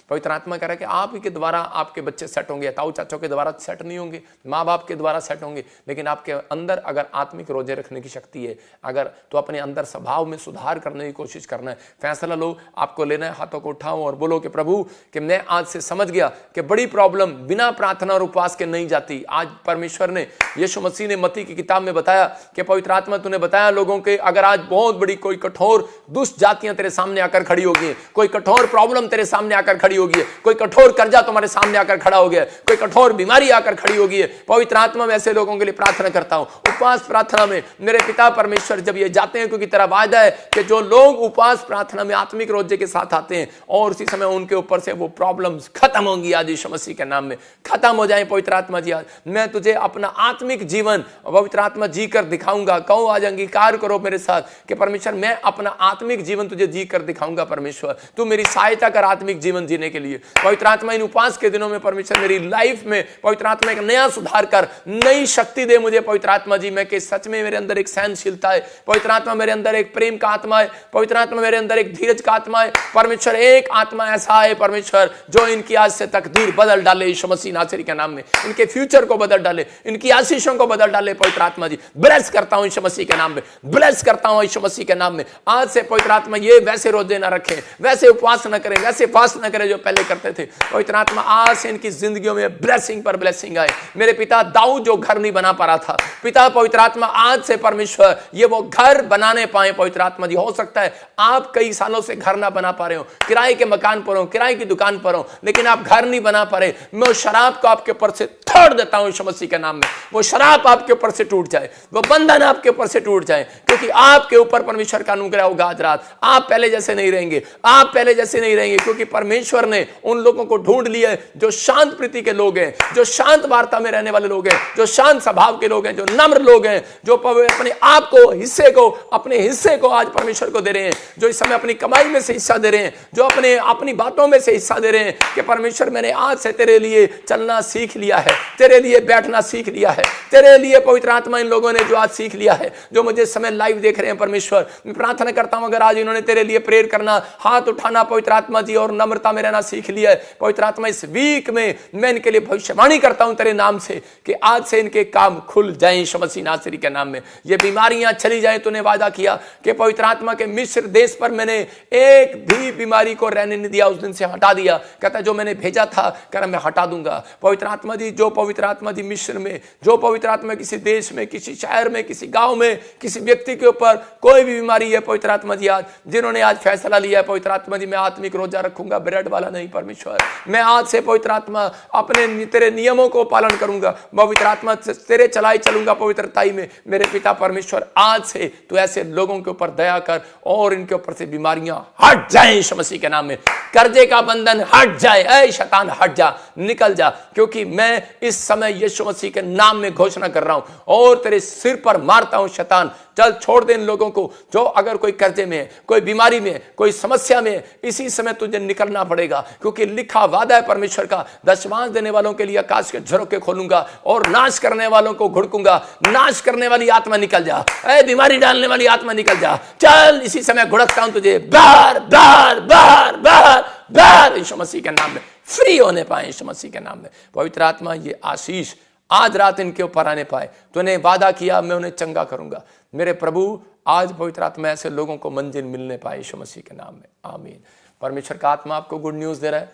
पवित्र आत्मा कह रहा है कि आप ही के द्वारा आपके बच्चे सेट होंगे, ताऊ चाचों के द्वारा सेट नहीं होंगे, माँ बाप के द्वारा सेट होंगे, लेकिन आपके अंदर अगर आत्मिक रोजे रखने की शक्ति है, अगर तो अपने अंदर स्वभाव में सुधार करने की कोशिश करना है। फैसला लो, आपको लेना है, हाथों को उठाओ और बोलो कि प्रभु कि मैं आज से समझ गया कि बड़ी प्रॉब्लम बिना प्रार्थना और उपवास के नहीं जाती। आज परमेश्वर ने, यीशु मसीह ने मत्ती की किताब में बताया कि पवित्र आत्मा तूने बताया लोगों के, अगर आज बहुत बड़ी कोई कठोर दुष्ट जातियां तेरे सामने आकर खड़ी होगी, कोई कठोर प्रॉब्लम तेरे सामने आकर खड़ी होगी, कोई कठोर कर्जा तुम्हारे सामने आकर खड़ा हो गया, कोई कठोर बीमारी आकर खड़ी होगी, पवित्र आत्मा में ऐसे लोगों के लिए प्रार्थना करता हूं। उपवास प्रार्थना में मेरे पिता परमेश्वर जब ये जाते हैं, क्योंकि तेरा वायदा है कि जो लोग उपवास प्रार्थना में आत्मिक रोजे के साथ आते हैं और उसी समय उनके ऊपर से वो प्रॉब्लम्स खत्म होंगी आज यीशु मसीह के नाम में, खत्म हो जाए। पवित्र आत्मा जी आज मैं तुझे अपना आत्मिक जीवन पवित्र आत्मा जी कर दिखाऊंगा। कहो आज अंगीकार करो मेरे साथ कि परमेश्वर मैं अपना आत्मिक जीवन तुझे जी कर दिखाऊंगा। परमेश्वर तू मेरी सहायता कर आत्मिक जीवन जीने के लिए। पवित्र आत्मा इन उपवास के दिनों में परमेश्वर मेरी लाइफ में पवित्र आत्मा एक नया सुधार कर, नई शक्ति दे मुझे पवित्र आत्मा जी। मैं कि सच में मेरे अंदर एक सहनशीलता है पवित्र आत्मा, मेरे अंदर एक प्रेम का आत्मा है पवित्र आत्मा, मेरे अंदर एक धीरज का आत्मा है परमेश्वर। एक आत्मा ऐसा है परमेश्वर जो इनकी आज से तकदीर बदल डाले यीशु मसीह नासरी के नाम में, इनके फ्यूचर को बदल डाले, इनकी आशीषों को बदल डाले पवित्र आत्मा जी। ब्लेस करता हूं यीशु मसीह के नाम में, ब्लेस करता हूं यीशु मसीह के नाम में। आज से पवित्र आत्मा ये वैसे रोजे ना रखें, वैसे उपवास ना करें, वैसे फास्ट ना करें जो पहले करते थे। पवित्र आत्मा आज से इनकी जिंदगियों में ब्लेसिंग पर ब्लेसिंग आए। मेरे पिता दाऊद जो घर नहीं बना पा रहा था, पिता पवित्र आत्मा आज से परमेश्वर ये वो घर बनाने पाए पवित्र आत्मा जी। हो सकता है आप कई सालों से घर ना बना पा रहे हो, किराए के मकान पर हो, किराए की दुकान पर हो, लेकिन आप घर नहीं बना पा रहे। मैं उस शराब को आपके ऊपर से तोड़ देता हूं यीशु मसीह के नाम में। वो शराब आपके ऊपर से टूट जाए, वो बंधन आपके ऊपर से टूट जाए, क्योंकि आपके ऊपर परमेश्वर का अनुग्रह होगा आज रात। आप पहले जैसे नहीं रहेंगे, आप पहले जैसे नहीं रहेंगे, क्योंकि परमेश्वर ने उन लोगों को ढूंढ लिया है जो शांत प्रीति के लोग हैं, जो शांत वार्ता में रहने वाले लोग हैं, जो शांत स्वभाव के लोग हैं, जो नम्र लोग हैं, जो अपने आप को अपने हिस्से को आज परमेश्वर को दे रहे हैं, जो इस समय अपनी कमाई में से हिस्सा दे रहे हैं, जो अपनी बातों में से हिस्सा दे रहे हैं कि परमेश्वर मैंने आज से तेरे लिए चलना सीख लिया है, तेरे लिए बैठना सीख लिया है, तेरे लिए पवित्र आत्मा इन लोगों ने जो आज सीख लिया है, जो मुझे समय लाइव देख रहे हैं परमेश्वर, मैं प्रार्थना करता हूं अगर आज इन्होंने तेरे लिए प्रेयर करना, हाथ उठाना पवित्र आत्मा जी और नम्रता में रहना सीख लिया है पवित्र आत्मा, इस वीक में मैं इनके लिए भविष्यवाणी करता हूं तेरे नाम से कि आज से इनके काम खुल जाएं यीशु मसीह नासरी के नाम में। ये बीमारियां चली जाएं। तूने वादा किया कि पवित्र आत्मा के मिस्र देश पर मैंने एक भी बीमारी को रहने नहीं दिया, उस दिन से हटा दिया। कहता जो मैंने भेजा था कर मैं हटा दूंगा पवित्र आत्मा जी। जो पवित्र आत्मा जी मिस्र में, जो पवित्र आत्मा किसी देश में, किसी शहर में, किसी गांव में, किसी व्यक्ति के ऊपर कोई भी बीमारी है पवित्र आत्मा जी, आज जिन्होंने आज फैसला लिया है पवित्र आत्मा जी, मैं आत्मिक रोजा रखूंगा, ब्रेड वाला नहीं परमेश्वर। मैं आज से पवित्र आत्मा अपने तेरे नियमों को पालन करूंगा, पवित्र आत्मा तेरे चलाई चलूंगा पवित्रताई में। मेरे पिता परमेश्वर आज से तू ऐसे लोगों के ऊपर दया कर और इनके ऊपर से बीमारियां हट जाएं यीशु मसीह के नाम में। कर्जे का बंधन हट जाए, ऐ शैतान हट जा, निकल जा, क्योंकि मैं इस समय यीशु मसीह के नाम में घोषणा कर रहा हूं और तेरे सिर पर मारता हूं शैतान। चल छोड़ दे इन लोगों को जो अगर कोई कर्जे में है, कोई बीमारी में है, कोई समस्या में है, इसी समय तुझे निकलना पड़ेगा, क्योंकि लिखा वादा है परमेश्वर का, दशमांश देने वालों के लिए आकाश के झरोखे खोलूंगा और नाश करने वालों को घुड़कूंगा। नाश करने वाली आत्मा निकल जा, ऐ बीमारी डालने वाली आत्मा निकल जा। चल इसी समय घुड़कता हूं तुझे, बाहर बाहर बाहर बाहर बाहर यीशु मसीह के नाम में फ्री होने पाए यीशु मसीह के नाम में। पवित्र आत्मा ये आशीष आज रात इनके ऊपर आने पाए। तूने वादा किया मैं उन्हें चंगा करूंगा। मेरे प्रभु आज पवित्र आत्मा ऐसे लोगों को मंजिल मिलने पाए यीशु मसीह के नाम में, आमीन। परमेश्वर का आत्मा आपको गुड न्यूज दे रहा है।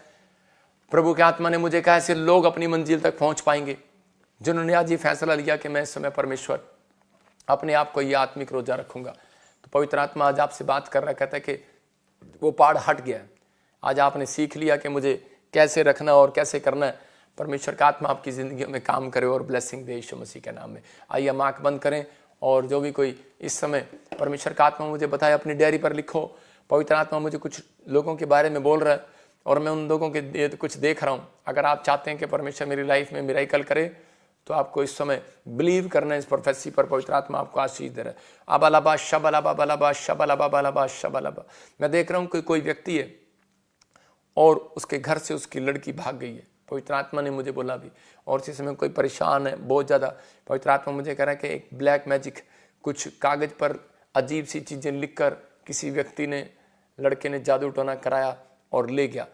प्रभु के आत्मा ने मुझे कहा ऐसे लोग अपनी मंजिल तक पहुंच पाएंगे जिन्होंने आज ये फैसला लिया कि मैं इस समय परमेश्वर अपने आप को ये आत्मिक रोजा रखूंगा। तो पवित्र आत्मा आज आपसे बात कर रहा है, कहता है कि वो पहाड़ हट गया है। आज आपने सीख लिया कि मुझे कैसे रखना और कैसे करना है। परमेश्वर का आत्मा आपकी जिंदगी में काम करे और ब्लेसिंग दे यीशु मसीह के नाम में। आइए हम आंख बंद करें और जो भी कोई इस समय परमेश्वर का आत्मा मुझे बताए अपनी डायरी पर लिखो। पवित्र आत्मा मुझे कुछ लोगों के बारे में बोल रहा है और मैं उन लोगों के कुछ देख रहा हूँ। अगर आप चाहते हैं कि परमेश्वर मेरी लाइफ में मिरेकल करे तो आपको इस समय बिलीव करना है इस प्रोफेसी पर। पवित्र आत्मा आपको आशीष दे रहा है। अबलाबा शबलाबा बलाबा शबलाबा बलाबा शबलाबा। मैं देख रहा हूँ कि कोई व्यक्ति है और उसके घर से उसकी लड़की भाग गई है। पवित्र आत्मा ने मुझे बोला भी, और इस समय कोई परेशान है बहुत ज़्यादा। पवित्र आत्मा मुझे कह रहा है कि एक ब्लैक मैजिक, कुछ कागज़ पर अजीब सी चीज़ें लिखकर किसी व्यक्ति ने, लड़के ने जादू टोना कराया और ले गया।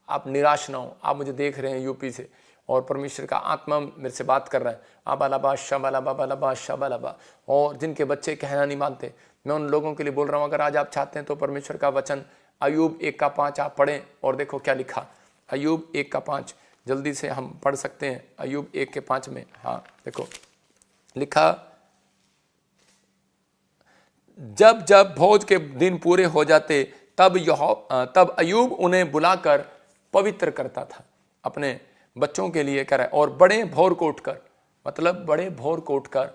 आप निराश ना हो। आप मुझे देख रहे हैं यूपी से और परमेश्वर का आत्मा मेरे से बात कर रहा है, आबालाबा शबालाबा बालाबा शबालाबा, और जिनके बच्चे कहना नहीं मानते, मैं उन लोगों के लिए बोल रहा हूँ, अगर आज आप चाहते हैं तो परमेश्वर का वचन अय्यूब 1:5 आप पढ़ें और देखो क्या लिखा। अय्यूब 1:5 जल्दी से हम पढ़ सकते हैं। अय्यूब 1:5 में, हाँ देखो लिखा, जब जब भोज के दिन पूरे हो जाते तब अय्यूब उन्हें बुलाकर पवित्र करता था अपने बच्चों के लिए, कर और बड़े भोर को उठकर, मतलब बड़े भोर को उठकर,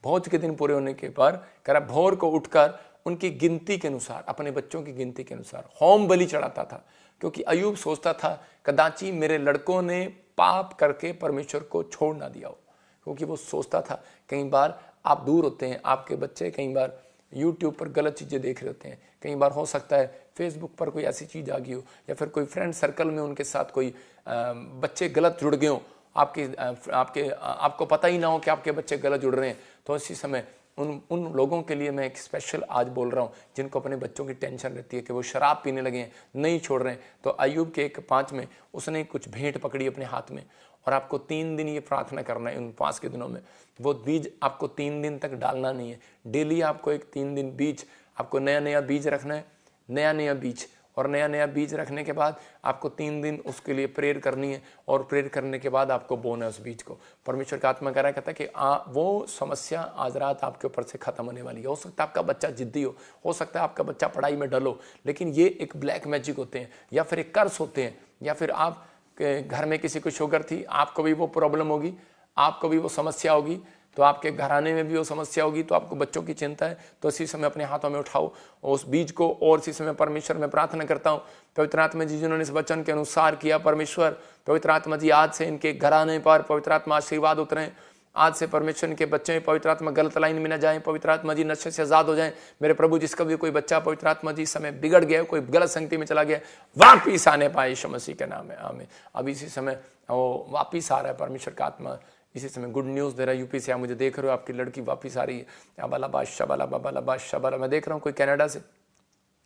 भोज के दिन पूरे होने के बाद कर भोर को उठकर उनकी गिनती के अनुसार, अपने बच्चों की गिनती के अनुसार होम बलि चढ़ाता था। क्योंकि अय्यूब सोचता था कदाची मेरे लड़कों ने पाप करके परमेश्वर को छोड़ ना दिया हो। क्योंकि वो सोचता था, कई बार आप दूर होते हैं, आपके बच्चे कई बार यूट्यूब पर गलत चीज़ें देख रहे होते हैं, कई बार हो सकता है फेसबुक पर कोई ऐसी चीज़ आ गई हो, या फिर कोई फ्रेंड सर्कल में उनके साथ कोई बच्चे गलत जुड़ गए हों, आपको पता ही ना हो कि आपके बच्चे गलत जुड़ रहे हैं। तो इसी समय उन लोगों के लिए मैं एक स्पेशल आज बोल रहा हूँ, जिनको अपने बच्चों की टेंशन रहती है कि वो शराब पीने लगे हैं, नहीं छोड़ रहे हैं। तो अय्यूब के 1:5 में उसने कुछ भेंट पकड़ी अपने हाथ में, और आपको 3 दिन ये प्रार्थना करना है। उन 5 के दिनों में वो बीज आपको 3 दिन तक डालना नहीं है। डेली आपको एक 3 दिन बीज, आपको नया नया बीज रखना है, नया नया बीज, और नया नया बीज रखने के बाद आपको 3 दिन उसके लिए प्रेयर करनी है, और प्रेयर करने के बाद आपको बोना है उस बीज को। परमेश्वर का आत्मा कह रहा है, कहता है कि वो समस्या आज रात आपके ऊपर से खत्म होने वाली है। हो सकता है आपका बच्चा जिद्दी हो सकता है आपका बच्चा पढ़ाई में डल हो, लेकिन ये एक ब्लैक मैजिक होते हैं, या फिर एक कर्स होते हैं, या फिर आप घर में किसी को शुगर थी, आपको भी वो प्रॉब्लम होगी, आपको भी वो समस्या होगी, तो आपके घराने में भी वो समस्या होगी, तो आपको बच्चों की चिंता है। तो इसी समय अपने हाथों में उठाओ उस बीज को, और इसी समय परमेश्वर में प्रार्थना करता हूँ, पवित्र आत्मा जी जिन्होंने इस वचन के अनुसार किया, परमेश्वर पवित्र आत्मा जी आज से इनके घराने पर पवित्र आत्मा आशीर्वाद उतरे। आज से परमेश्वर के बच्चे पवित्र आत्मा गलत लाइन में न जाएं, पवित्र आत्मा जी नशे से आजाद हो जाएं। मेरे प्रभु, जिसका भी कोई बच्चा पवित्र आत्मा जी समय बिगड़ गया, कोई गलत संगति में चला गया, वापिस आने पाए यीशु मसीह के नाम में, आमीन। अब इसी समय वो वापिस आ रहा है परमेश्वर का आत्मा, इसी समय गुड न्यूज़ दे रहा है। यूपी से आप मुझे देख रहे हो, आपकी लड़की वापिस आ रही है। अबाला बादशाह बाला बाबा बादशाह, मैं देख रहा हूँ कोई कनाडा से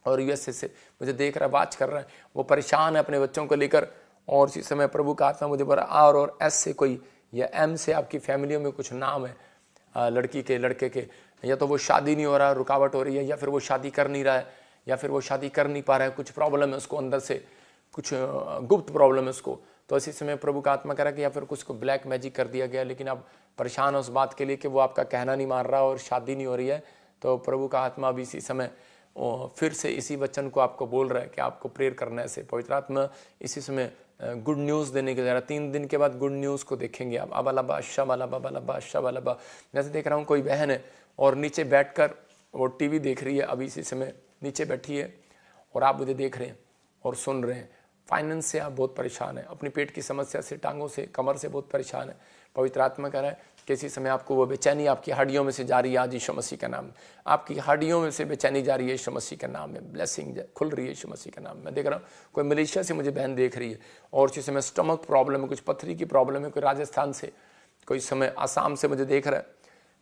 और यूएसए से मुझे देख रहा है, बात कर रहा है, वो परेशान है अपने बच्चों को लेकर। और इसी समय प्रभु का आत्मा मुझे बोला आर और एस से कोई या एम से आपकी फैमिलियों में कुछ नाम है लड़की के लड़के के, या तो वो शादी नहीं हो रहा, रुकावट हो रही है, या फिर वो शादी कर नहीं रहा है, या फिर वो शादी कर नहीं पा रहा है, कुछ प्रॉब्लम है उसको अंदर से, कुछ गुप्त प्रॉब्लम है उसको। तो इसी समय प्रभु का आत्मा कह रहा है कि या फिर कुछ को ब्लैक मैजिक कर दिया गया, लेकिन आप परेशान हो उस बात के लिए कि वो आपका कहना नहीं मान रहा और शादी नहीं हो रही है। तो प्रभु का आत्मा अभी इसी समय फिर से इसी वचन को आपको बोल रहा है कि आपको प्रेयर करने से पवित्र आत्मा इसी समय गुड न्यूज़ देने के जरा 3 दिन के बाद गुड न्यूज़ को देखेंगे आप। अबालाबा शबालाबा बालाबा शबालाबा, जैसे देख रहा हूँ कोई बहन है और नीचे बैठकर वो टीवी देख रही है, अभी इसी समय नीचे बैठी है और आप मुझे देख रहे हैं और सुन रहे हैं। फाइनेंस से आप बहुत परेशान हैं, अपनी पेट की समस्या से, टांगों से, कमर से बहुत परेशान है। पवित्र आत्मा कह रहा है कि इसी समय आपको वो बेचैनी आपकी हड्डियों में से जा रही है आज यीशु मसीह का नाम। आपकी हड्डियों में से बेचैनी जा रही है यीशु मसीह का नाम में, ब्लेसिंग खुल रही है यीशु मसीह का नाम। मैं देख रहा हूँ कोई मलेशिया से मुझे बहन देख रही है और इसी समय स्टमक प्रॉब्लम है, कुछ पथरी की प्रॉब्लम है, कोई राजस्थान से, कोई समय आसाम से मुझे देख रहा है,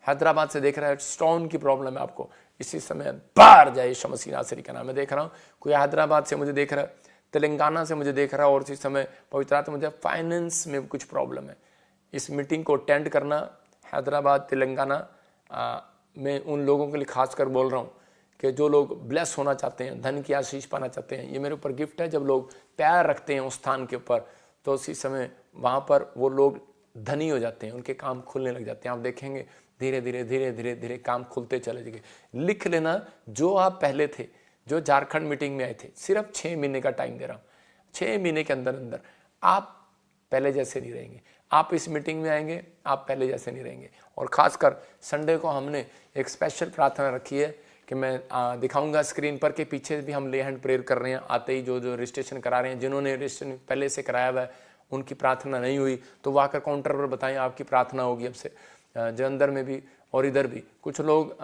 हैदराबाद से देख रहा है, स्टोन की प्रॉब्लम है आपको, इसी समय बाहर जाए यीशु मसीह नासरी का नाम। मैं देख रहा हूँ कोई हैदराबाद से मुझे देख रहा है, तेलंगाना से मुझे देख रहा है और इसी समय पवित्र आत्मा मुझे फाइनेंस में कुछ प्रॉब्लम है। इस मीटिंग को अटेंड करना हैदराबाद तेलंगाना में उन लोगों के लिए खासकर बोल रहा हूँ कि जो लोग ब्लेस होना चाहते हैं, धन की आशीष पाना चाहते हैं। ये मेरे ऊपर गिफ्ट है, जब लोग पैर रखते हैं उस स्थान के ऊपर तो उसी समय वहाँ पर वो लोग धनी हो जाते हैं, उनके काम खुलने लग जाते हैं। आप देखेंगे धीरे धीरे धीरे धीरे धीरे काम खुलते चले जाएंगे। लिख लेना, जो आप पहले थे, जो झारखंड मीटिंग में आए थे, सिर्फ 6 महीने का टाइम दे रहा हूँ। 6 महीने के अंदर अंदर आप पहले जैसे नहीं रहेंगे। आप इस मीटिंग में आएंगे, आप पहले जैसे नहीं रहेंगे। और ख़ासकर संडे को हमने एक स्पेशल प्रार्थना रखी है कि मैं दिखाऊंगा स्क्रीन पर के पीछे भी हम ले हैंड प्रेयर कर रहे हैं। आते ही जो रजिस्ट्रेशन करा रहे हैं, जिन्होंने रजिस्ट्रेशन पहले से कराया हुआ है, उनकी प्रार्थना नहीं हुई तो वो आकर काउंटर पर बताएं, आपकी प्रार्थना होगी अब से। जो अंदर में भी और इधर भी कुछ लोग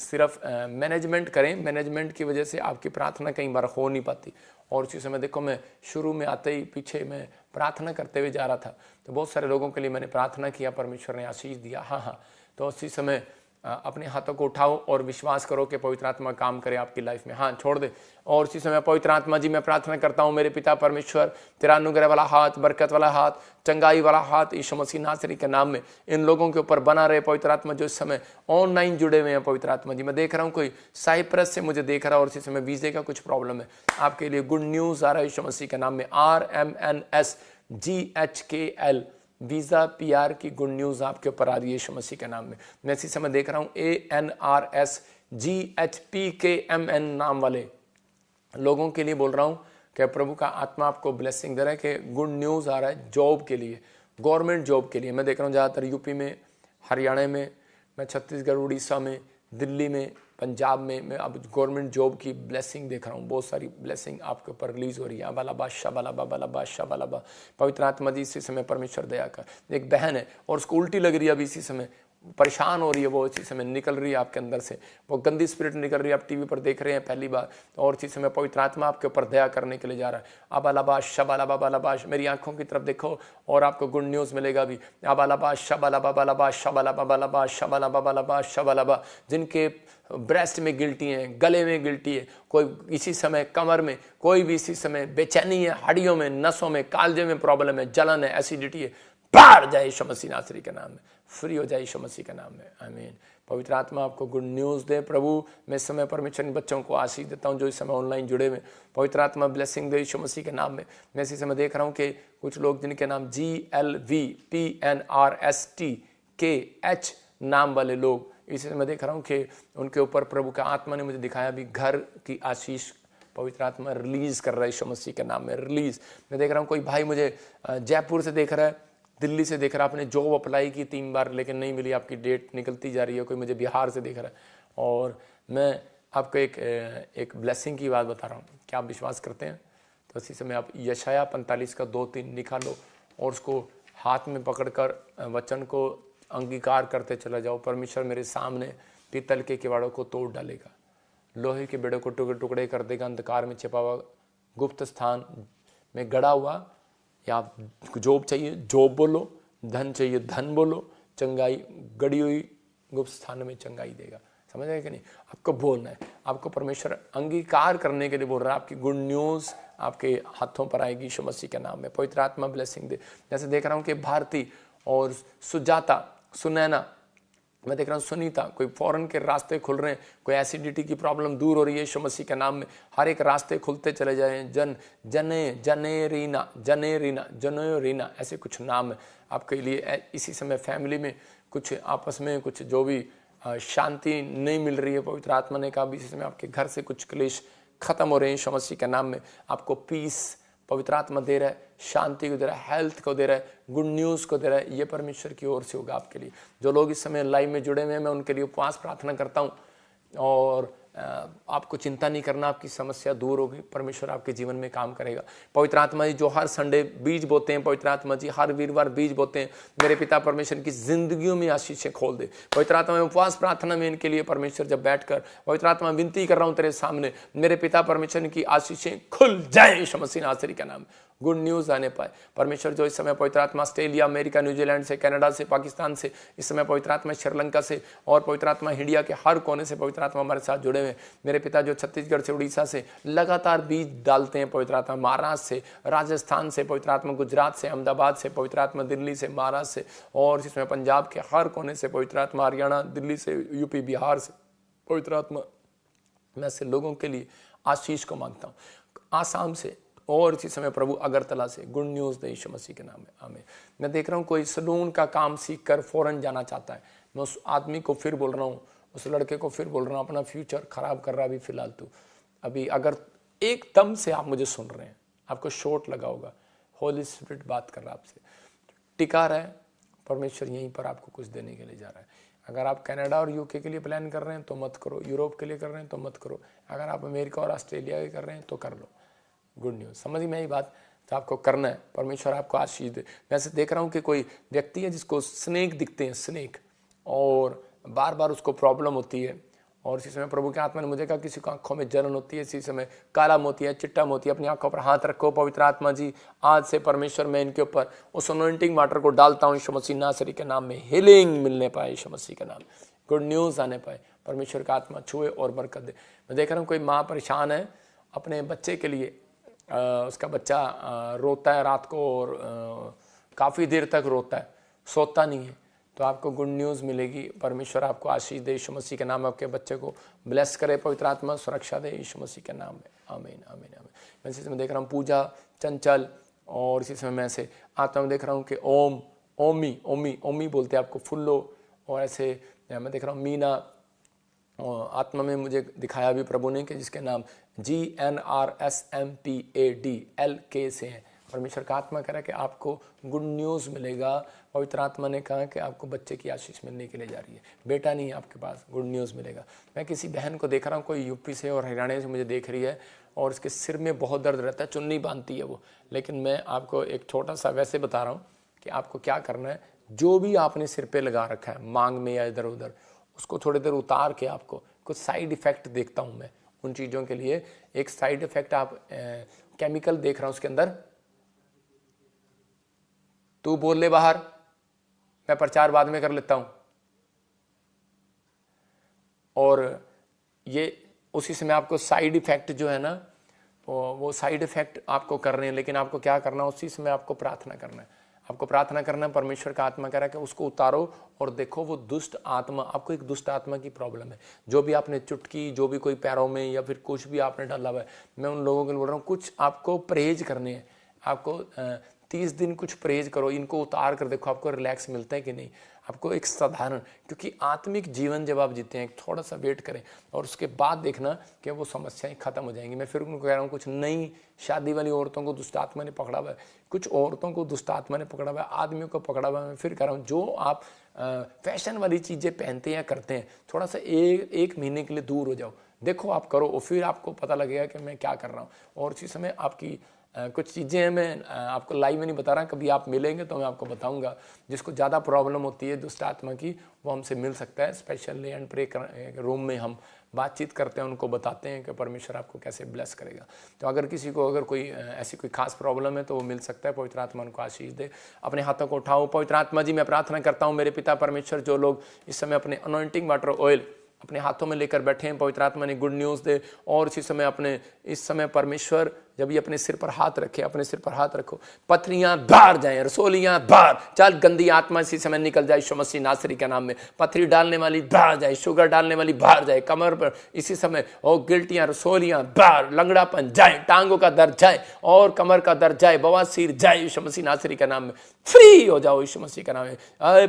सिर्फ मैनेजमेंट करें, मैनेजमेंट की वजह से आपकी प्रार्थना कई बार हो नहीं पाती। और उसी समय देखो, मैं शुरू में आते ही पीछे मैं प्रार्थना करते हुए जा रहा था तो बहुत सारे लोगों के लिए मैंने प्रार्थना किया, परमेश्वर ने आशीष दिया। हाँ, तो उसी समय अपने हाथों को उठाओ और विश्वास करो कि पवित्र आत्मा काम करे आपकी लाइफ में। हाँ, छोड़ दे। और इसी समय पवित्र आत्मा जी मैं प्रार्थना करता हूँ मेरे पिता परमेश्वर, तेरा अनुग्रह वाला हाथ, बरकत वाला हाथ, चंगाई वाला हाथ यीशु मसीह नासरी के नाम में इन लोगों के ऊपर बना रहे। पवित्र आत्मा जो इस समय ऑनलाइन जुड़े हुए हैं, पवित्र आत्मा जी मैं देख रहा हूँ कोई साइप्रस से मुझे देख रहा है और इसी समय वीजे का कुछ प्रॉब्लम है, आपके लिए गुड न्यूज़ आ रहा है यीशु मसीह के नाम में। RMNSGHKL वीज़ा PR की गुड न्यूज़ आपके ऊपर आ रही है यीशु मसीह के नाम में। मैं इसी समय देख रहा हूँ ANRSGHPKMN नाम वाले लोगों के लिए बोल रहा हूँ कि प्रभु का आत्मा आपको ब्लेसिंग दे रहा है कि गुड न्यूज़ आ रहा है जॉब के लिए, गवर्नमेंट जॉब के लिए। मैं देख रहा हूँ ज़्यादातर यूपी में, हरियाणा में, मैं छत्तीसगढ़, उड़ीसा में, दिल्ली में, पंजाब में मैं अब गवर्नमेंट जॉब की ब्लेसिंग देख रहा हूँ। बहुत सारी ब्लेसिंग आपके ऊपर रिलीज हो रही है। अबाला बादशाह बाला बाला बादशाह बाला बा। पवित्र आत्मा जी इसी समय परमेश्वर दया कर। एक बहन है और उसको उल्टी लग रही है, अभी इसी समय परेशान हो रही है, वो इसी समय निकल रही है आपके अंदर से, वो गंदी स्पिरिट निकल रही है। आप टीवी पर देख रहे हैं पहली बार, और इसी समय पवित्र आत्मा आपके ऊपर दया करने के लिए जा रहा है। अबालाबाश शबालाबालाबाश, मेरी आंखों की तरफ देखो और आपको गुड न्यूज़ मिलेगा भी। अबालाबाश शबालाबालाबाश शबालाबालाबाश शबालाबालाबाश शबालाबा, जिनके ब्रेस्ट में गिल्टी है, गले में गिल्टी है, कोई इसी समय कमर में, कोई भी इसी समय बेचैनी है, हड्डियों में, नसों में, कालजे में प्रॉब्लम है, जलन है, एसिडिटी है, बाहर जाए यीशु मसीह नासरी के नाम में, फ्री हो जाए यीशु मसीह के नाम में। आमीन। पवित्र आत्मा आपको गुड न्यूज़ दे। प्रभु मैं इस समय परमेश्वर इन बच्चों को आशीष देता हूं जो इस समय ऑनलाइन जुड़े हुए। पवित्र आत्मा ब्लेसिंग दे यीशु मसीह के नाम में। मैं इसी समय देख रहा हूं कि कुछ लोग जिनके नाम GLVPNRSTKH नाम वाले लोग, इसी समय देख रहा हूं कि उनके ऊपर प्रभु का आत्मा ने मुझे दिखाया भी घर की आशीष पवित्र आत्मा रिलीज कर रहा है यीशु मसीह के नाम में, रिलीज। मैं देख रहा हूं कोई भाई मुझे जयपुर से देख रहा है, दिल्ली से देख रहा है, आपने जॉब अप्लाई की 3 बार लेकिन नहीं मिली, आपकी डेट निकलती जा रही है। कोई मुझे बिहार से देख रहा है। और मैं आपको एक ब्लेसिंग की बात बता रहा हूँ, क्या आप विश्वास करते हैं? तो इसी समय आप यशाया 45 का 2-3 निकालो और उसको हाथ में पकड़कर वचन को अंगीकार करते चला जाओ। परमेश्वर मेरे सामने पीतल के किवाड़ों को तोड़ डालेगा, लोहे के बेड़ों को टुकड़े टुकड़े कर देगा, अंधकार में छिपा हुआ गुप्त स्थान में गड़ा हुआ। या जॉब चाहिए जॉब बोलो, धन चाहिए धन बोलो, चंगाई गड़ी हुई गुप्त स्थान में चंगाई देगा। समझ आए कि नहीं? आपको बोलना है, आपको परमेश्वर अंगीकार करने के लिए बोल रहा है। आपकी गुड न्यूज़ आपके हाथों पर आएगी यीशु मसीह के नाम में। पवित्र आत्मा ब्लेसिंग दे। जैसे देख रहा हूँ कि भारती और सुजाता, सुनैना, मैं देख रहा हूँ सुनीता, कोई फॉरेन के रास्ते खुल रहे हैं, कोई एसिडिटी की प्रॉब्लम दूर हो रही है यीशु मसीह के नाम में। हर एक रास्ते खुलते चले जाए। जनेरीना ऐसे कुछ नाम है आपके लिए। इसी समय फैमिली में कुछ आपस में कुछ जो भी शांति नहीं मिल रही है, पवित्र आत्मा ने कहा भी इसी समय आपके घर से कुछ क्लेश खत्म हो रहे हैं यीशु मसीह के नाम में। आपको पीस पवित्र आत्मा दे रहा है, शांति को दे रहा है, हेल्थ को दे रहा है, गुड न्यूज़ को दे रहा है। ये परमेश्वर की ओर से होगा आपके लिए। जो लोग इस समय लाइव में जुड़े हुए हैं, मैं उनके लिए उपवास प्रार्थना करता हूँ और आपको चिंता नहीं करना, आपकी समस्या दूर होगी, परमेश्वर आपके जीवन में काम करेगा। पवित्र आत्मा जी जो हर संडे बीज बोते हैं, पवित्र आत्मा जी हर वीरवार बीज बोते हैं, मेरे पिता परमेश्वर की जिंदगियों में आशीषें खोल दे। पवित्र आत्मा में उपवास प्रार्थना में इनके लिए परमेश्वर जब बैठकर पवित्र आत्मा विनती कर रहा हूँ तेरे सामने, मेरे पिता परमेश्वर की आशीषें खुल जाए यीशु मसीह नासरी का नाम, गुड न्यूज़ आने पाए। परमेश्वर जो इस समय पवित्र आत्मा ऑस्ट्रेलिया, अमेरिका, न्यूजीलैंड से, कनाडा से, पाकिस्तान से, इस समय पवित्र आत्मा श्रीलंका से और पवित्र आत्मा इंडिया के हर कोने से पवित्र आत्मा हमारे साथ जुड़े हुए। मेरे पिता जो छत्तीसगढ़ से, उड़ीसा से लगातार बीज डालते हैं, पवित्र आत्मा महाराष्ट्र से, राजस्थान से, पवित्र आत्मा गुजरात से, अहमदाबाद से, पवित्र आत्मा दिल्ली से, महाराष्ट्र से और इसमें पंजाब के हर कोने से, पवित्र आत्मा हरियाणा, दिल्ली से, यूपी, बिहार से, पवित्र आत्मा मैं ऐसे लोगों के लिए आशीष को मांगता हूँ। आसाम से और इसी समय प्रभु अगरतला से गुड न्यूज़ दे यीशु मसीह के नाम में, आमीन। मैं देख रहा हूँ कोई सलून का काम सीख कर फौरन जाना चाहता है। मैं उस आदमी को फिर बोल रहा हूँ, उस लड़के को फिर बोल रहा हूँ, अपना फ्यूचर खराब कर रहा अभी फिलहाल तू। अभी अगर एकदम से आप मुझे सुन रहे हैं, आपको शॉर्ट लगा होगा, होली स्पिरिट बात कर रहा है आपसे, टिका रहा है, परमेश्वर यहीं पर आपको कुछ देने के लिए जा रहा है। अगर आप कनाडा और यूके के लिए प्लान कर रहे हैं तो मत करो, यूरोप के लिए कर रहे हैं तो मत करो, अगर आप अमेरिका और ऑस्ट्रेलिया के कर रहे हैं तो कर लो। गुड न्यूज़, समझ में आई बात? तो आपको करना है, परमेश्वर आपको आशीष दे। मैं ऐसे देख रहा हूँ कि कोई व्यक्ति है जिसको स्नेक दिखते हैं, स्नेक, और बार बार उसको प्रॉब्लम होती है। और इसी समय प्रभु के आत्मा ने मुझे कहा किसी को आंखों में जलन होती है, इसी समय काला मोती है, चिट्टा मोती है, अपनी आंखों पर हाथ रखो। पवित्र आत्मा जी आज से परमेश्वर मैं इनके ऊपर उस अनॉइंटिंग वाटर को डालता हूँ यीशु मसीह नासरी के नाम में, हीलिंग मिलने पाए यीशु मसीह के नाम। गुड न्यूज़ आने पाए, परमेश्वर का आत्मा छुए और बरकत दे। मैं देख रहा हूँ कोई माँ परेशान है अपने बच्चे के लिए, उसका बच्चा रोता है रात को और काफ़ी देर तक रोता है, सोता नहीं है, तो आपको गुड न्यूज़ मिलेगी। परमेश्वर आपको आशीष दे, यीशु मसीह के नाम में आपके बच्चे को ब्लेस करे, पवित्र आत्मा सुरक्षा दे यीशु मसीह के नाम में, आमीन आमीन आमीन। मैं इसी समय देख रहा हूँ पूजा, चंचल, और इसी समय मैं ऐसे आत्मा में देख रहा हूँ कि ओम, ओमी ओमी ओमी बोलते हैं आपको, फुल्लो, और ऐसे मैं देख रहा हूँ मीना, और आत्मा में मुझे दिखाया भी प्रभु ने कि जिसके नाम GNRSMPADLK से हैं। परमेश्वर का आत्मा कह रहा है कि आपको गुड न्यूज़ मिलेगा। पवित्र आत्मा ने कहा कि आपको बच्चे की आशीष मिलने के लिए जा रही है, बेटा नहीं है आपके पास, गुड न्यूज़ मिलेगा। मैं किसी बहन को देख रहा हूँ, कोई यूपी से और हरियाणा से मुझे देख रही है, और उसके सिर में बहुत दर्द रहता है, चुन्नी बांधती है वो। लेकिन मैं आपको एक छोटा सा वैसे बता रहा हूँ कि आपको क्या करना है, जो भी आपने सिर पे लगा रखा है मांग में या इधर उधर, उसको थोड़ी देर उतार के, आपको कुछ साइड इफेक्ट देखता हूँ मैं उन चीज़ों के लिए। एक साइड इफेक्ट आप केमिकल देख रहा हूँ उसके अंदर, तू बोल ले बाहर, मैं प्रचार बाद में कर लेता हूँ। और ये उसी समय आपको साइड इफेक्ट जो है ना, वो साइड इफेक्ट आपको कर रहे हैं, लेकिन आपको क्या करना है, उसी समय आपको प्रार्थना करना है। आपको प्रार्थना करना है, परमेश्वर का आत्मा कह रहा है कि उसको उतारो और देखो वो दुष्ट आत्मा, आपको एक दुष्ट आत्मा की प्रॉब्लम है। जो भी आपने चुटकी, जो भी कोई पैरों में या फिर कुछ भी आपने डाला हुआ है, मैं उन लोगों के लिए बोल रहा हूँ, कुछ आपको परहेज करने हैं। आपको 30 दिन कुछ परहेज करो, इनको उतार कर देखो आपको रिलैक्स मिलता है कि नहीं। आपको एक साधारण, क्योंकि आत्मिक जीवन जब आप जीते हैं, थोड़ा सा वेट करें और उसके बाद देखना कि वो समस्याएं खत्म हो जाएंगी। मैं फिर उनको कह रहा हूँ, कुछ नई शादी वाली औरतों को दुष्ट आत्मा ने पकड़ा हुआ है, कुछ औरतों को दुष्ट आत्मा ने पकड़ा हुआ है, आदमियों को पकड़ा हुआ है। मैं फिर कह रहा हूँ, जो आप फैशन वाली चीज़ें पहनते हैं करते हैं, थोड़ा सा एक महीने के लिए दूर हो जाओ, देखो आप करो, और फिर आपको पता लगेगा कि मैं क्या कर रहा हूँ। और उसी समय आपकी कुछ चीज़ें हैं, मैं आपको लाइव में नहीं बता रहा, कभी आप मिलेंगे तो मैं आपको बताऊंगा। जिसको ज़्यादा प्रॉब्लम होती है दुष्ट आत्मा की, वो हमसे मिल सकता है। स्पेशली एंड प्रे रूम में हम बातचीत करते हैं, उनको बताते हैं कि परमेश्वर आपको कैसे ब्लेस करेगा। तो अगर किसी को अगर कोई ऐसी कोई खास प्रॉब्लम है तो वो मिल सकता है। पवित्र आत्मा उनको आशीष दे। अपने हाथों को उठाओ। पवित्र आत्मा जी, मैं प्रार्थना करता हूँ मेरे पिता परमेश्वर, जो लोग इस समय अपने अनॉइंटिंग वाटर ऑयल अपने हाथों में लेकर बैठे हैं, पवित्र आत्मा ने गुड न्यूज़ दे। और इसी समय अपने इस समय परमेश्वर, जब ये अपने सिर पर हाथ रखे, अपने सिर पर हाथ रखो, पथरियां बाहर जाएं, रसोलियां बाहर, चल गंदी आत्मा इसी समय निकल जाए यीशु मसीह नासरी के नाम में। पथरी डालने वाली बाहर जाए, शुगर डालने वाली बाहर जाए, कमर पर इसी समय और गिल्टियां, रसोलियां बाहर, लंगड़ापन जाए, टांगों का दर्द जाए और कमर का दर्द जाए, बवासीर जाए यीशु मसीह नासरी के नाम में। फ्री हो जाओ यीशु मसीह के नाम में।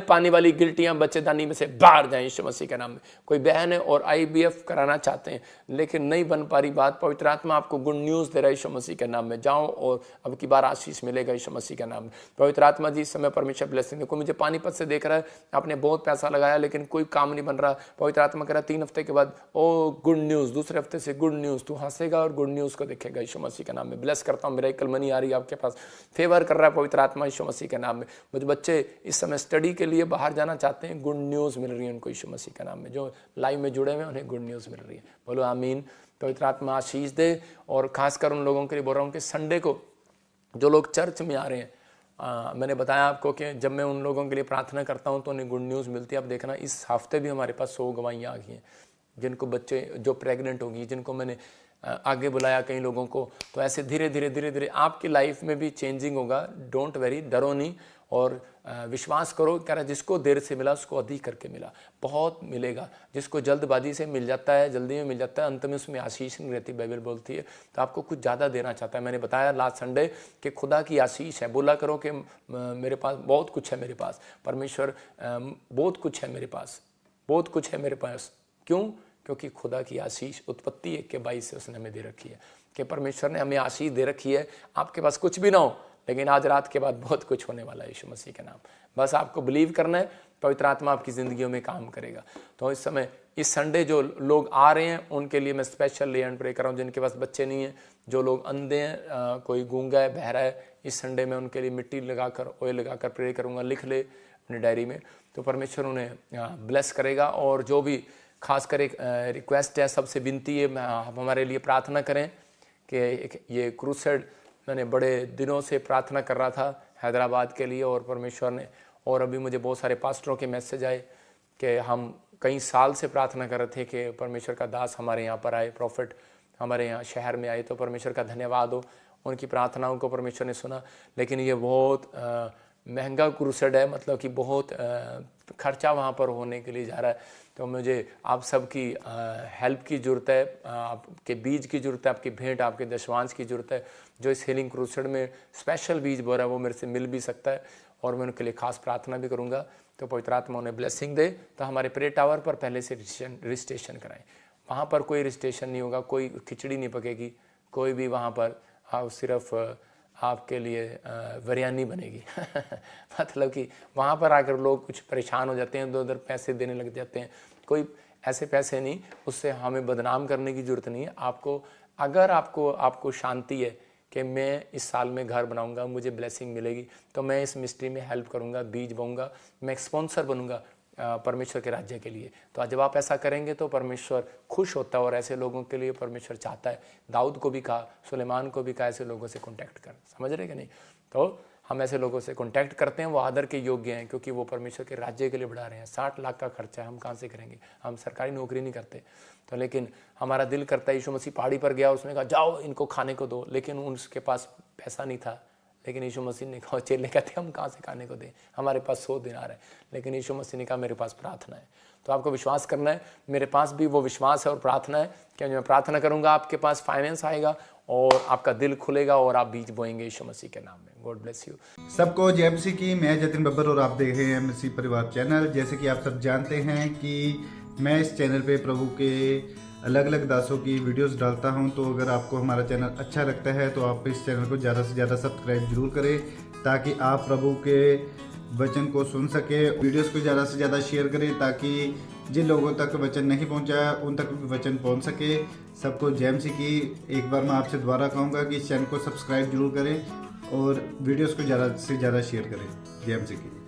पानी वाली गिल्टियां बच्चेदानी में से बाहर जाए यीशु मसीह के नाम में। कोई बहन है और IVF कराना चाहते हैं लेकिन नहीं बन पा रही बात, पवित्र आत्मा आपको गुड न्यूज़ दे रहा है यीशु मसीह के नाम में। जाओ और अब की बार आशीष मिलेगा यीशु मसीह के नाम में। पवित्र आत्मा जी, इस समय परमेश्वर ब्लेसिंग देखो। मुझे पानीपत से देख रहा है, आपने बहुत पैसा लगाया लेकिन कोई काम नहीं बन रहा। पवित्र आत्मा कह रहा है 3 हफ्ते के बाद ओ गुड न्यूज़, दूसरे हफ्ते से गुड न्यूज़, तू हंसेगा और गुड न्यूज़ को देखेगा यीशु मसीह के नाम में। ब्लेस करता हूँ, मेरा मनी आ रही है आपके पास, फेवर कर रहा है पवित्र आत्मा यीशु मसीह के नाम में। मुझे बच्चे इस समय स्टडी के लिए बाहर जाना चाहते हैं, गुड न्यूज़ मिल रही है उनको यीशु मसीह के नाम में। जो लाइव में जुड़े हुए हैं उन्हें गुड न्यूज़ मिल रही है। बोलो आमीन। पवित्र आत्मा आशीष दे। और खासकर उन लोगों के लिए बोल रहा हूँ कि संडे को जो लोग चर्च में आ रहे हैं, मैंने बताया आपको कि जब मैं उन लोगों के लिए प्रार्थना करता हूँ तो उन्हें गुड न्यूज़ मिलती है। अब देखना, इस हफ्ते भी हमारे पास 100 गवाहियाँ आ गई हैं, जिनको बच्चे, जो प्रेग्नेंट होगी, जिनको मैंने आगे बुलाया कई लोगों को। तो ऐसे धीरे धीरे धीरे धीरे आपकी लाइफ में भी चेंजिंग होगा। डोंट वेरी, डरो नहीं और विश्वास करो। कह रहा जिसको देर से मिला उसको अधिक करके मिला, बहुत मिलेगा। जिसको जल्दबाजी से मिल जाता है, जल्दी में मिल जाता है, अंत में उसमें आशीष नहीं रहती, बाइबल बोलती है। तो आपको कुछ ज़्यादा देना चाहता है। मैंने बताया लास्ट संडे कि खुदा की आशीष है। बोला करो कि मेरे पास बहुत कुछ है, मेरे पास परमेश्वर बहुत कुछ है, मेरे पास बहुत कुछ है मेरे पास। क्यों? क्योंकि खुदा की आशीष उत्पत्ति 1:22 से उसने हमें दे रखी है कि परमेश्वर ने हमें आशीष दे रखी है। आपके पास कुछ भी ना हो लेकिन आज रात के बाद बहुत कुछ होने वाला है यीशु मसीह के नाम। बस आपको बिलीव करना है, पवित्र आत्मा आपकी ज़िंदगियों में काम करेगा। तो इस समय इस संडे जो लोग आ रहे हैं उनके लिए मैं स्पेशल ले एंड प्रे कर रहा हूँ। जिनके पास बच्चे नहीं हैं, जो लोग अंधे हैं, कोई गूंगा है, बहरा है, इस संडे में उनके लिए मिट्टी लगाकर, ऑयल लगाकर प्रे करूँगा। लिख ले अपनी डायरी में, तो परमेश्वर उन्हें ब्लेस करेगा। और जो भी खासकर एक रिक्वेस्ट है, सबसे विनती है, आप हमारे लिए प्रार्थना करें कि ये क्रूसेड, मैंने बड़े दिनों से प्रार्थना कर रहा था हैदराबाद के लिए, और परमेश्वर ने, और अभी मुझे बहुत सारे पास्टरों के मैसेज आए कि हम कई साल से प्रार्थना कर रहे थे कि परमेश्वर का दास हमारे यहाँ पर आए, प्रॉफिट हमारे यहाँ शहर में आए। तो परमेश्वर का धन्यवाद हो, उनकी प्रार्थनाओं को परमेश्वर ने सुना। लेकिन ये बहुत महंगा क्रूसेड है, मतलब कि बहुत खर्चा वहाँ पर होने के लिए जा रहा है। तो मुझे आप सबकी हेल्प की ज़रूरत है, आपके बीज की ज़रूरत है, आपकी भेंट, आपके दशवांश की ज़रूरत है। जो इस हीलिंग क्रूसेड में स्पेशल बीज बो रहा है वो मेरे से मिल भी सकता है, और मैं उनके लिए खास प्रार्थना भी करूँगा। तो पवित्र आत्मा उन्हें ब्लेसिंग दे। तो हमारे प्रे टावर पर पहले से रजिस्ट्रेशन कराएं। वहाँ पर कोई रजिस्ट्रेशन नहीं होगा, कोई खिचड़ी नहीं पकेगी, कोई भी वहाँ पर सिर्फ आपके लिए बिरयानी बनेगी मतलब कि वहाँ पर आकर लोग कुछ परेशान हो जाते हैं, उधर पैसे देने लग जाते हैं। कोई ऐसे पैसे नहीं, उससे हमें बदनाम करने की ज़रूरत नहीं है। आपको अगर आपको शांति है कि मैं इस साल में घर बनाऊंगा, मुझे ब्लेसिंग मिलेगी, तो मैं इस मिस्ट्री में हेल्प करूंगा, बीज बोऊंगा, मैं एक स्पॉन्सर बनूंगा परमेश्वर के राज्य के लिए। तो जब आप ऐसा करेंगे तो परमेश्वर खुश होता है, और ऐसे लोगों के लिए परमेश्वर चाहता है। दाऊद को भी कहा, सुलेमान को भी कहा, ऐसे लोगों से कॉन्टैक्ट कर। समझ रहे कि नहीं? तो हम ऐसे लोगों से कॉन्टैक्ट करते हैं, वो आदर के योग्य हैं, क्योंकि वो परमेश्वर के राज्य के लिए बढ़ा रहे हैं। 60 लाख का खर्चा है, हम कहाँ से करेंगे? हम सरकारी नौकरी नहीं करते। तो लेकिन हमारा दिल करता है, यीशु मसीह पहाड़ी पर गया, उसने कहा जाओ इनको खाने को दो, लेकिन उसके पास पैसा नहीं था। लेकिन यीशु मसीह ने कहा, चेले कहते हम कहाँ से खाने को दें, हमारे पास 100 दिनार है। लेकिन यीशु मसीह ने कहा मेरे पास प्रार्थना है। तो आपको विश्वास करना है, मेरे पास भी वो विश्वास है और प्रार्थना है कि मैं प्रार्थना करूंगा, आपके पास फाइनेंस आएगा और आपका दिल खुलेगा और आप बीज बोएंगे यीशु मसीह के नाम में। गॉड ब्लेस यू सबको। जय मसीह की। मैं जतिन बब्बर और आप देख रहे हैं मसीह परिवार चैनल। जैसे कि आप सब जानते हैं कि मैं इस चैनल पे प्रभु के अलग अलग दासों की वीडियोस डालता हूं। तो अगर आपको हमारा चैनल अच्छा लगता है तो आप इस चैनल को ज़्यादा से ज़्यादा सब्सक्राइब जरूर करें, ताकि आप प्रभु के वचन को सुन सके। वीडियोस को ज़्यादा से ज़्यादा शेयर करें, ताकि जिन लोगों तक वचन नहीं पहुंचा उन तक भी वचन पहुंच सके। सबको जय मसीह की। एक बार मैं आपसे दोबारा कहूँगा कि इस चैनल को सब्सक्राइब जरूर करें और वीडियोस को ज़्यादा से ज़्यादा शेयर करें। जय मसीह की।